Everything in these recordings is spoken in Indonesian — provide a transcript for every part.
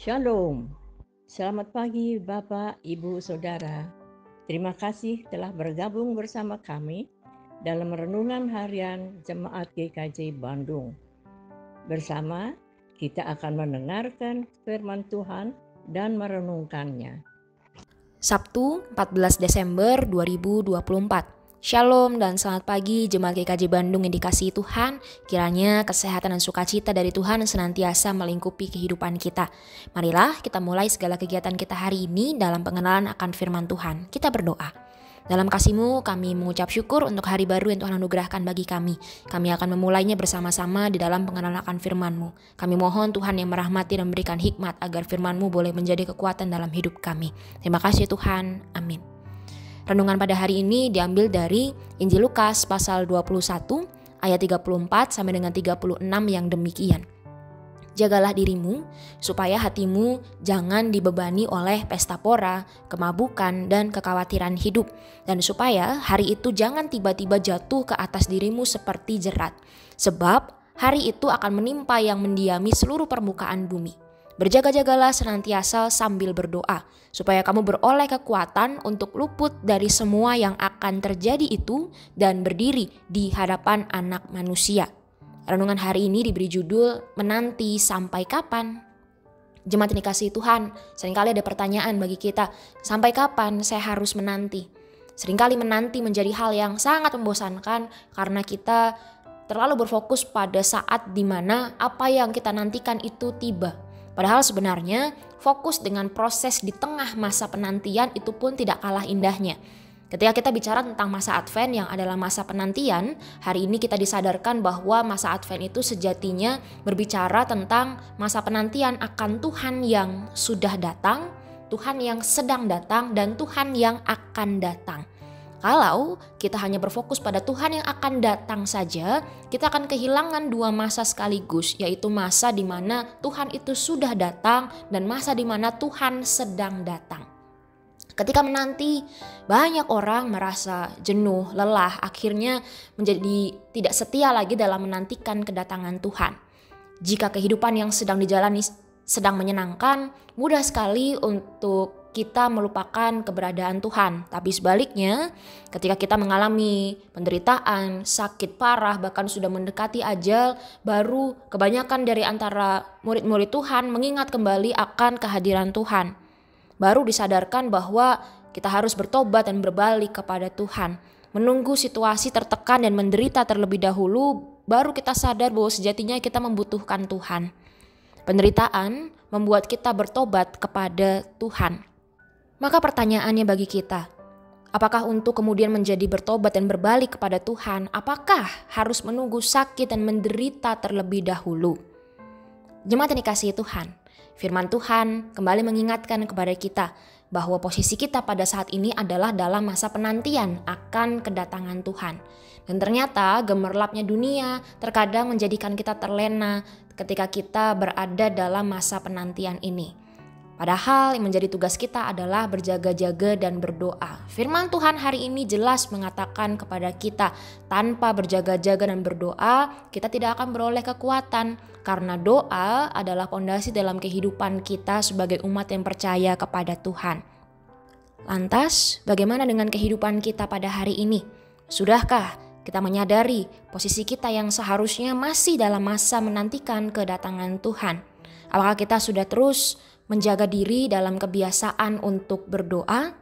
Shalom. Selamat pagi Bapak, Ibu, Saudara. Terima kasih telah bergabung bersama kami dalam renungan harian Jemaat GKJ Bandung. Bersama kita akan mendengarkan firman Tuhan dan merenungkannya. Sabtu 14 Desember 2024. Shalom dan selamat pagi Jemaat GKJ Bandung yang dikasihi Tuhan. Kiranya kesehatan dan sukacita dari Tuhan senantiasa melingkupi kehidupan kita. Marilah kita mulai segala kegiatan kita hari ini dalam pengenalan akan firman Tuhan. Kita berdoa. Dalam kasih-Mu kami mengucap syukur untuk hari baru yang Tuhan anugerahkan bagi kami. Kami akan memulainya bersama-sama di dalam pengenalan akan firman-Mu. Kami mohon Tuhan yang merahmati dan memberikan hikmat agar firman-Mu boleh menjadi kekuatan dalam hidup kami. Terima kasih Tuhan. Amin. Renungan pada hari ini diambil dari Injil Lukas pasal 21 ayat 34 sampai dengan 36 yang demikian. Jagalah dirimu, supaya hatimu jangan dibebani oleh pesta pora, kemabukan, dan kekhawatiran hidup. Dan supaya hari itu jangan tiba-tiba jatuh ke atas dirimu seperti jerat. Sebab hari itu akan menimpa yang mendiami seluruh permukaan bumi. Berjaga-jagalah senantiasa sambil berdoa, supaya kamu beroleh kekuatan untuk luput dari semua yang akan terjadi itu dan berdiri di hadapan Anak Manusia. Renungan hari ini diberi judul Menanti Sampai Kapan? Jemaat yang dikasihi Tuhan, seringkali ada pertanyaan bagi kita, sampai kapan saya harus menanti? Seringkali menanti menjadi hal yang sangat membosankan karena kita terlalu berfokus pada saat di mana apa yang kita nantikan itu tiba. Padahal sebenarnya fokus dengan proses di tengah masa penantian itu pun tidak kalah indahnya. Ketika kita bicara tentang masa Advent yang adalah masa penantian, hari ini kita disadarkan bahwa masa Advent itu sejatinya berbicara tentang masa penantian akan Tuhan yang sudah datang, Tuhan yang sedang datang, dan Tuhan yang akan datang. Kalau kita hanya berfokus pada Tuhan yang akan datang saja, kita akan kehilangan dua masa sekaligus, yaitu masa di mana Tuhan itu sudah datang dan masa di mana Tuhan sedang datang. Ketika menanti, banyak orang merasa jenuh, lelah, akhirnya menjadi tidak setia lagi dalam menantikan kedatangan Tuhan. Jika kehidupan yang sedang dijalani sedang menyenangkan, mudah sekali untuk kita melupakan keberadaan Tuhan. Tapi sebaliknya, ketika kita mengalami penderitaan, sakit parah, bahkan sudah mendekati ajal, baru kebanyakan dari antara murid-murid Tuhan mengingat kembali akan kehadiran Tuhan. Baru disadarkan bahwa kita harus bertobat dan berbalik kepada Tuhan. Menunggu situasi tertekan dan menderita terlebih dahulu, baru kita sadar bahwa sejatinya kita membutuhkan Tuhan. Penderitaan membuat kita bertobat kepada Tuhan. Maka pertanyaannya bagi kita, apakah untuk kemudian menjadi bertobat dan berbalik kepada Tuhan, apakah harus menunggu sakit dan menderita terlebih dahulu? Jemaat yang dikasihi Tuhan, firman Tuhan kembali mengingatkan kepada kita bahwa posisi kita pada saat ini adalah dalam masa penantian akan kedatangan Tuhan. Dan ternyata gemerlapnya dunia terkadang menjadikan kita terlena ketika kita berada dalam masa penantian ini. Padahal yang menjadi tugas kita adalah berjaga-jaga dan berdoa. Firman Tuhan hari ini jelas mengatakan kepada kita, tanpa berjaga-jaga dan berdoa, kita tidak akan beroleh kekuatan. Karena doa adalah fondasi dalam kehidupan kita sebagai umat yang percaya kepada Tuhan. Lantas, bagaimana dengan kehidupan kita pada hari ini? Sudahkah kita menyadari posisi kita yang seharusnya masih dalam masa menantikan kedatangan Tuhan? Apakah kita sudah terus menjaga diri dalam kebiasaan untuk berdoa?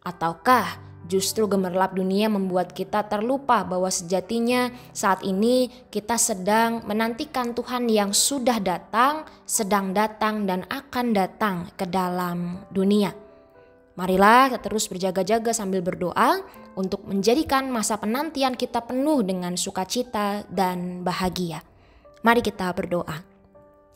Ataukah justru gemerlap dunia membuat kita terlupa bahwa sejatinya saat ini kita sedang menantikan Tuhan yang sudah datang, sedang datang, dan akan datang ke dalam dunia? Marilah kita terus berjaga-jaga sambil berdoa untuk menjadikan masa penantian kita penuh dengan sukacita dan bahagia. Mari kita berdoa.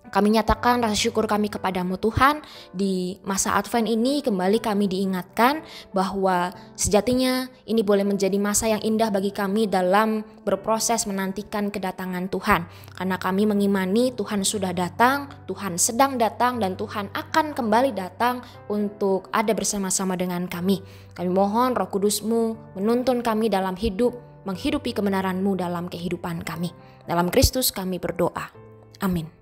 Kami nyatakan rasa syukur kami kepadamu Tuhan. Di masa Advent ini kembali kami diingatkan bahwa sejatinya ini boleh menjadi masa yang indah bagi kami dalam berproses menantikan kedatangan Tuhan. Karena kami mengimani Tuhan sudah datang, Tuhan sedang datang, dan Tuhan akan kembali datang untuk ada bersama-sama dengan kami. Kami mohon Roh Kudus-Mu menuntun kami dalam hidup, menghidupi kebenaran-Mu dalam kehidupan kami. Dalam Kristus kami berdoa. Amin.